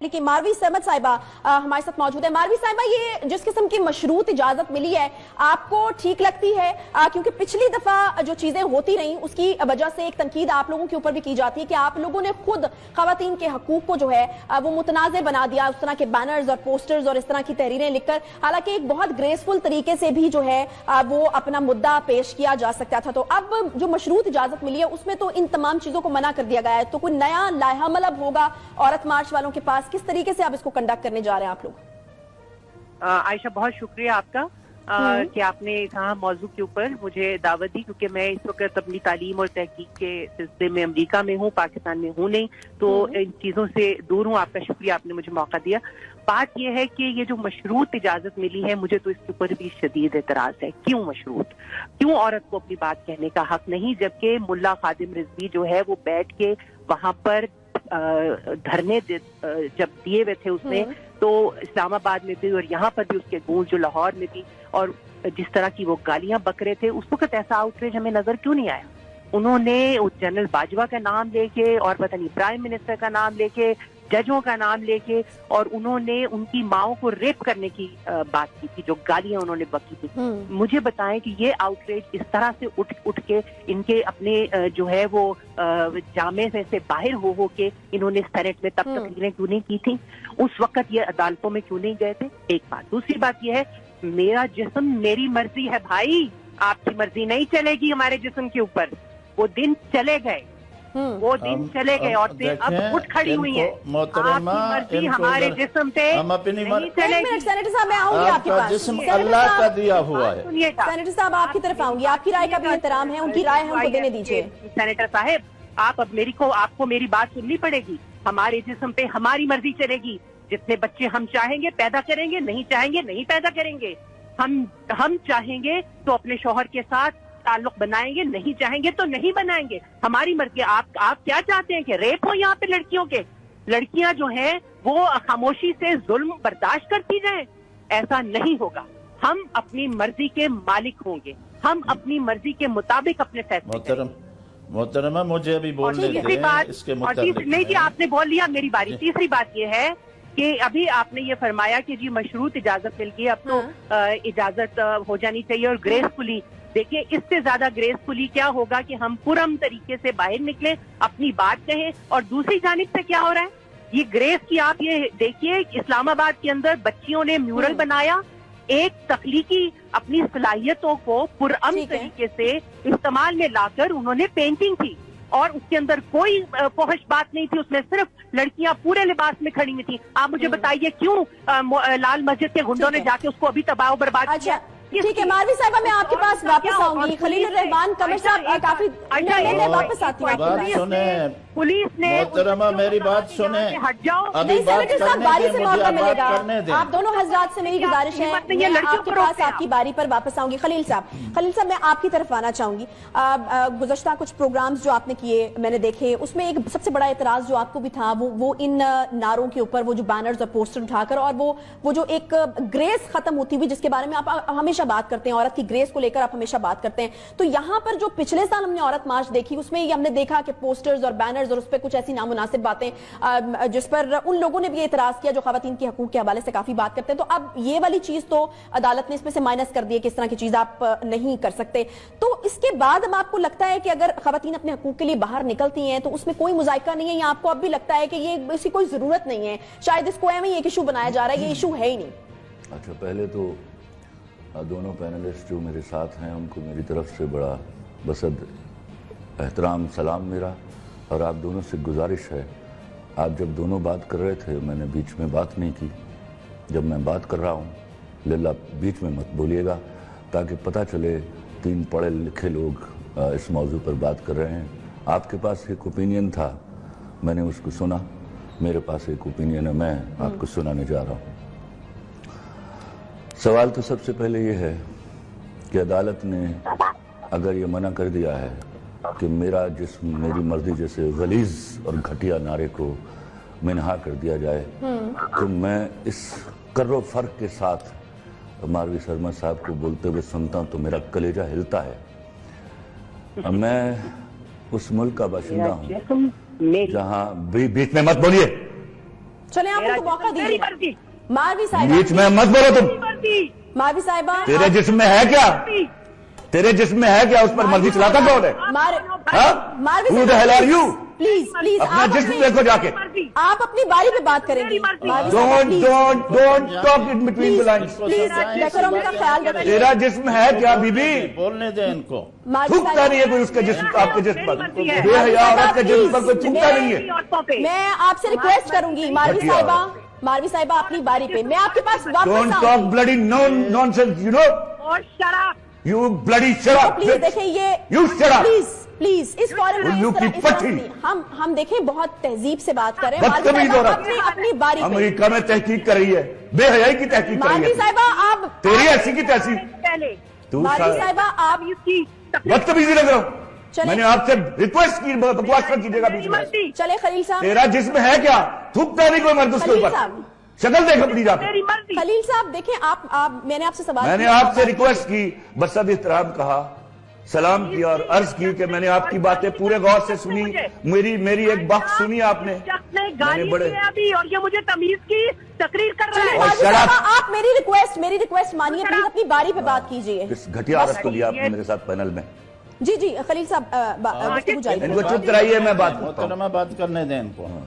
लेकिन मारवी सहमद साहिबा हमारे साथ मौजूद है। मारवी साहिबा, ये जिस किस्म की मशरूत इजाजत मिली है आपको ठीक लगती है? क्योंकि पिछली दफा जो चीजें होती रही उसकी वजह से एक तनकीद आप लोगों के ऊपर भी की जाती है कि आप लोगों ने खुद खवातीन के हकूक को जो है वो मुतनाज़ बना दिया, उस तरह के बैनर्स और पोस्टर्स और इस तरह की तहरीरें लिखकर। हालांकि एक बहुत ग्रेसफुल तरीके से भी जो है वो अपना मुद्दा पेश किया जा सकता था। तो अब जो मशरूत इजाजत मिली है उसमें तो इन तमाम चीजों को मना कर दिया गया है। तो कोई नया लाहमल अब होगा औरत मार्च वालों के पास? किस तरीके से आप इसको कंडक्ट करने जा रहे हैं आप लोग? आयशा, बहुत शुक्रिया आपका कि आपने कहा मौजू के ऊपर मुझे दावत दी, क्योंकि मैं इस वक्त अपनी तालीम और तहकीक के सिलसिले में अमेरिका में हूँ, पाकिस्तान में हूँ नहीं, तो इन चीज़ों से दूर हूँ। आपका शुक्रिया, आपने मुझे मौका दिया। बात यह है कि ये जो मशरूत इजाजत मिली है, मुझे तो इसके ऊपर भी शदीद एतराज है। क्यों मशरूत? क्यों औरत को अपनी बात कहने का हक नहीं? जबकि मुल्ला खादिम रिजवी जो है वो बैठ के वहां पर धरने जब दिए हुए थे उसने, तो इस्लामाबाद में भी और यहाँ पर भी उसके गूंज जो लाहौर में भी, और जिस तरह की वो गालियां बक रहे थे, उस वक्त ऐसा आउटरीच हमें नजर क्यों नहीं आया? उन्होंने जनरल बाजवा का नाम लेके और पता नहीं प्राइम मिनिस्टर का नाम लेके, जजों का नाम लेके, और उन्होंने उनकी माओं को रेप करने की बात की थी, जो गालियां उन्होंने बकी थी। मुझे बताएं कि ये आउटरीच इस तरह से उठ के इनके अपने जो है वो जामे से बाहर हो के इन्होंने सेनेट में तब तकरीरें क्यों नहीं की थी? उस वक्त ये अदालतों में क्यों नहीं गए थे? एक बात। दूसरी बात ये है, मेरा जिस्म मेरी मर्जी है भाई, आपकी मर्जी नहीं चलेगी हमारे जिस्म के ऊपर। वो दिन चले गए, वो दिन चले गए और अब उठ खड़ी हुई है। आपकी मर्जी हमारे जिस्म पे नहीं चलेगी। सेनेटर साहब, मैं आऊंगी आपके पास। जिस्म अल्लाह का दिया हुआ है। सेनेटर साहब, आपकी तरफ आऊंगी, आपकी राय का भी एहतराम है, उनकी राय हमको देने दीजिए। सेनेटर साहब, आप अब आपको मेरी बात सुननी पड़ेगी। हमारे जिस्म पे हमारी मर्जी चलेगी। जितने बच्चे हम चाहेंगे पैदा करेंगे, नहीं चाहेंगे नहीं पैदा करेंगे। हम चाहेंगे तो अपने शौहर के साथ ताल्लुक बनाएंगे, नहीं चाहेंगे तो नहीं बनाएंगे। हमारी मर्जी। आप क्या चाहते हैं कि रेप हो यहाँ पे लड़कियों के? लड़कियां जो हैं वो खामोशी से जुल्म बर्दाश्त करती जाएं? ऐसा नहीं होगा। हम अपनी मर्जी के मालिक होंगे, हम अपनी मर्जी के मुताबिक अपने फैसले। मोहतरमा, मुझे अभी बोलने दें इसके मुताबिक। नहीं जी, आपने बोल लिया, मेरी बारी। तीसरी बात ये है कि अभी आपने ये फरमाया कि जी मशरूत इजाजत मिल गई, अब तो इजाजत हो जानी चाहिए और ग्रेसफुली। देखिए, इससे ज्यादा ग्रेसफुली क्या होगा कि हम पुरम तरीके से बाहर निकले, अपनी बात कहें। और दूसरी जानिब से क्या हो रहा है, ये ग्रेस की आप ये देखिए, इस्लामाबाद के अंदर बच्चियों ने म्यूरल बनाया, एक तख्लीकी अपनी सलाहियतों को पुरअमन तरीके से इस्तेमाल में लाकर उन्होंने पेंटिंग की, और उसके अंदर कोई फहश बात नहीं थी, उसमें सिर्फ लड़कियां पूरे लिबास में खड़ी हुई थी। आप मुझे बताइए क्यों लाल मस्जिद के गुंडों ने जाके उसको अभी तबाह बर्बाद किया? ठीक है मारवी साहिबा, मैं आपके पास वापस आऊंगी। खलील रहमान कमर साहब काफी वापस आती हूँ। पुलिस ने मोहतरमा मेरी बात सुने, हट जाओ। अभी बात बारी से मौका मिलेगा। करने आप दोनों हजरात से मेरी गुजारिश है, मैं आपके पास आपकी बारी पर वापस आऊंगी। खलील साहब, मैं आपकी तरफ आना चाहूंगी। गुज़श्ता कुछ प्रोग्राम्स जो आपने किए मैंने देखे, उसमें एक सबसे बड़ा एतराज जो आपको भी था वो इन नारों के ऊपर, वो जो बैनर्स और पोस्टर उठाकर, और वो जो एक ग्रेस खत्म होती हुई, जिसके बारे में आप हमेशा बात करते हैं, औरत की ग्रेस को लेकर आप हमेशा बात करते हैं। तो यहाँ पर जो पिछले साल हमने औरत मार्च देखी, उसमें ये हमने देखा कि पोस्टर्स और बैनर्स और उस पर कुछ ऐसी नामुनासिब बातें जिस पर उन लोगों ने भी एतराज किया जो खवातीन के हकूक के हवाले से काफी बात करते हैं। तो अब ये वाली चीज तो अदालत ने इसमें से माइनस कर दी है कि इस तरह की चीज आप नहीं कर सकते। तो इसके बाद अब आपको लगता है कि अगर खवातीन अपने हकूक के लिए बाहर निकलती हैं तो उसमें कोई मुजायका नहीं है, या आपको अब भी लगता है कि ये इसकी कोई जरूरत नहीं है, शायद इसको एवं एक इशू बनाया जा रहा है, ये इशू है ही नहीं? अच्छा, पहले तो दोनों पैनलिस्ट जो मेरे साथ हैं उनको मेरी तरफ से बड़ा बसद एहतराम सलाम मेरा, और आप दोनों से गुजारिश है, आप जब दोनों बात कर रहे थे मैंने बीच में बात नहीं की। जब मैं बात कर रहा हूँ लिल्ला बीच में मत बोलिएगा, ताकि पता चले तीन पढ़े लिखे लोग इस मौजू पर बात कर रहे हैं। आपके पास एक ओपिनियन था, मैंने उसको सुना, मेरे पास एक ओपिनियन है, मैं आपको सुनाने जा रहा हूँ। सवाल तो सबसे पहले ये है कि अदालत ने अगर ये मना कर दिया है कि मेरा जिस्म मेरी मर्जी जैसे गलीज और घटिया नारे को मिनहा कर दिया जाए, तो मैं इस कर्रो फर्क के साथ मारवी शर्मा साहब को बोलते हुए सुनता हूँ तो मेरा कलेजा हिलता है। मैं उस मुल्क का बाशिंदा हूँ जिस्म मेरी जहाँ बीच में मत बोलिए, चले आप उनको मौका मेरी दीजिए। मर्जी, मारवी साहिबा, बीच में मत बोलो तुम। मर्जी, मारवी साहिबा, तेरे जिस्म में है क्या? तेरे जिस्म में है क्या? उस पर मर्जी चलाता कौन है? मारवी Who the hell are you? Please please अपना आप जिस्म अपनी- देखो जाके। आप अपनी बारी पे बात करेंगी। मर्जी। मारवी साहिबा, Don't please, talk in between the lines. Please decorum का ख्याल रखिए। तेरा जिस्म है क्या बीबी? बोलने दे इनको। मारवी थूकता साहिबा, नहीं है कोई उसके जिस्म, आपके जिस्म पर। मर्जी है। बेहया औरत के जिस्म पर कोई थूकता नहीं है। औरतों पे मैं आपसे रिक्वेस्ट करूंगी मारवी घटिया साहिबा, औरत। मारवी साहिबा अपनी बारी पे मैं आपके पास वापस Don't talk आऊंगी। bloody nonsense, you know? और शराब You bloody shut up. Please देखें ये You shut up. Please please इस फॉरम में उल्लू की इस तरह पट्टी। नहीं। हम देखें बहुत तहजीब से बात करें। बदतमीज मारवी साहिबा, औरत। अपनी अपनी बारी पे। अमेरिका में तहकीक कर रही है, बेहयाई की तहकीक कर मारवी रही है। साहिबा आप तेरी ऐसी की तैसी। पहले तू मारवी साहिबा आप इसकी बदतमीजी लग रहा हूं। चले। मैंने आपसे रिक्वेस्ट की, बकवास मत कीजिएगा बीच में। मर्जी, चले खलील साहब, तेरा जिस्म है क्या? थूकता नहीं कोई मर्द उसके खलील ऊपर। साहब। शक्ल देख अपनी जाके। मेरी मर्जी, खलील साहब देखें आप मैंने आपसे सवाल मैंने किया। आपसे रिक्वेस्ट की, बसद एहतराम कहा, सलाम किया और अर्ज की कि मैंने आपकी बातें पूरे गौर से सुनी। मेरी एक बात सुनी आपने। शख्स ने मैंने गाली बड़े- दी है अभी और ये मुझे तमीज की तकरीर कर रहा चले, है। और मारवी शराब- साहिबा आप मेरी रिक्वेस्ट मानिए प्लीज, अपनी बारी पे बात कीजिए। इस घटिया औरत को लिया आपने मेरे साथ पैनल में। जी जी खलील साहब गुफ्तगू जारी इनको करें। चुप कराइए, मैं बात करता हूं। मोहतरमा बात करने दें इनको।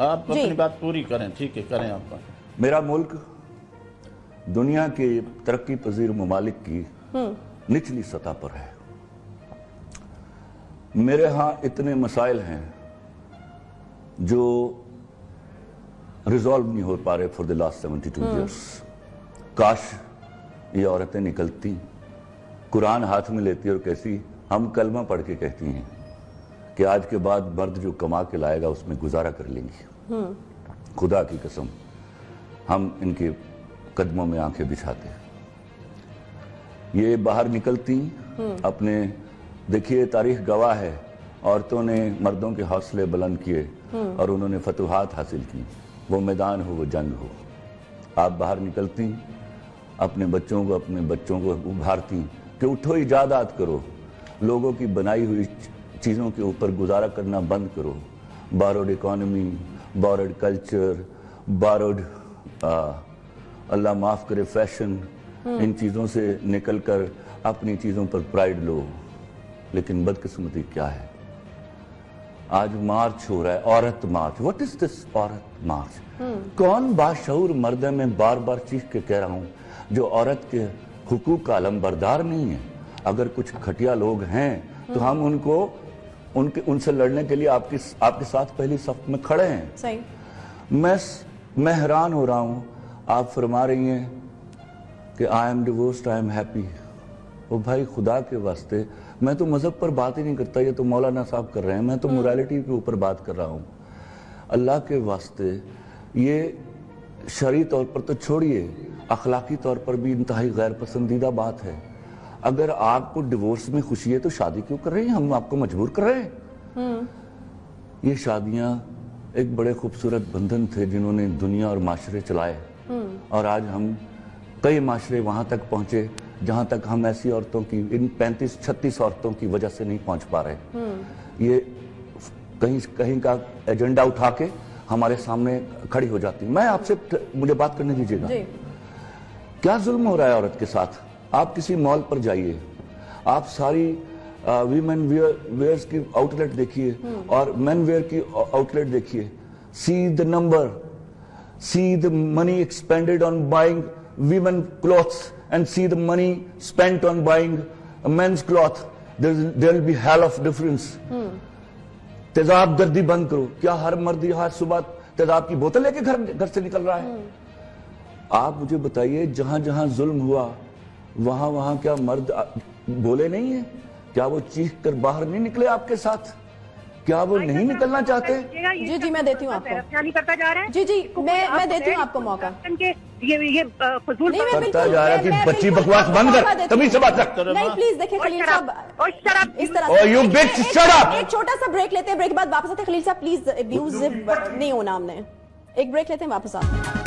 आप जी। अपनी बात पूरी करें, ठीक है, करें आप। मेरा मुल्क दुनिया के तरक्की पजीर ममालिक की निचली सतह पर है। मेरे यहाँ इतने मसाइल हैं जो रिजॉल्व नहीं हो पा रहे फॉर द लास्ट 72 ईयर्स। काश ये औरतें निकलती, कुरान हाथ में लेती और कैसी हम कलमा पढ़ के कहती हैं कि आज के बाद मर्द जो कमा के लाएगा उसमें गुजारा कर लेंगी। खुदा की कसम हम इनके कदमों में आंखें बिछाते। ये बाहर निकलती अपने, देखिए तारीख गवाह है, औरतों ने मर्दों के हौसले बुलंद किए और उन्होंने फतुहात हासिल की। वो मैदान हो, वो जंग हो। आप बाहर निकलती, अपने बच्चों को उभारती कि उठो, इजादात करो, लोगों की बनाई हुई चीज़ों के ऊपर गुजारा करना बंद करो। Borrowed economy, borrowed culture, borrowed अल्लाह माफ़ करे फैशन, इन चीज़ों से निकल कर अपनी चीज़ों पर प्राइड लो। लेकिन बदकिस्मती क्या है, आज मार्च हो रहा है, औरत मार्च। व्हाट इज दिस औरत मार्च? कौन बाशऊर मर्द है, मैं बार बार चीख के कह रहा हूं, जो औरत के हुकूक का अलमबरदार नहीं है। अगर कुछ घटिया लोग हैं तो हम उनसे लड़ने के लिए आपके साथ पहली सफ में खड़े हैं। सही। मैं हैरान हो रहा हूं, आप फरमा रही हैं कि I am divorced, I am happy. ओ भाई खुदा के वास्ते, मैं तो मजहब पर बात ही नहीं करता, ये तो मौलाना साहब कर रहे हैं। मैं तो मोरालिटी के ऊपर बात कर रहा हूं। अल्लाह के वास्ते, ये शरई तौर पर तो छोड़िए, अखलाकी तौर पर भी इंतहाई गैर पसंदीदा बात है। अगर आपको डिवोर्स में खुशी है तो शादी क्यों कर रहे हैं? हम आपको मजबूर कर रहे हैं? ये शादियां एक बड़े खूबसूरत बंधन थे जिन्होंने दुनिया और माशरे चलाए, और आज हम कई माशरे वहां तक पहुंचे जहां तक हम ऐसी औरतों की, इन 35-36 औरतों की वजह से नहीं पहुंच पा रहे। ये कहीं का एजेंडा उठा के हमारे सामने खड़ी हो जाती। मैं आपसे, मुझे बात करने दीजिएगा। क्या जुल्म हो रहा है औरत के साथ? आप किसी मॉल पर जाइए, आप सारी वीमेन वेयर्स की आउटलेट देखिए और मेन वेयर की आउटलेट देखिए। See the number, see the money expanded on buying women clothes and see the money spent on buying a men's cloth. There will be hell of difference. तेजाब गर्दी बंद करो। क्या हर मर्द यहाँ सुबह तेजाब की बोतल लेके घर से निकल रहा है? आप मुझे बताइए, जहां जहां जुल्म हुआ वहां क्या मर्द बोले नहीं है? क्या वो चीख कर बाहर नहीं निकले आपके साथ? क्या वो नहीं निकलना चाहते? जी जी मैं देती हूँ आपको। नहीं करता जा रहा है। जी जी मैं देती हूँ आपको मौका। ये फजूल नहीं, मैं करता बिल्कुल- जा रहा है कि मैं बच्ची बिल्कुल बकवास बंद मौका कर, देती तभी हूँ। से बात कर। नहीं प्लीज देखिए खलील साहब, इस तरह Oh, you bitch, shut up! एक छोटा सा ब्रेक लेते हैं, ब्रेक के बाद वापस आते हैं। खलील साहब प्लीज अब्यूजिव नहीं होना हमने। एक ब्रेक लेते हैं, वापस आते हैं।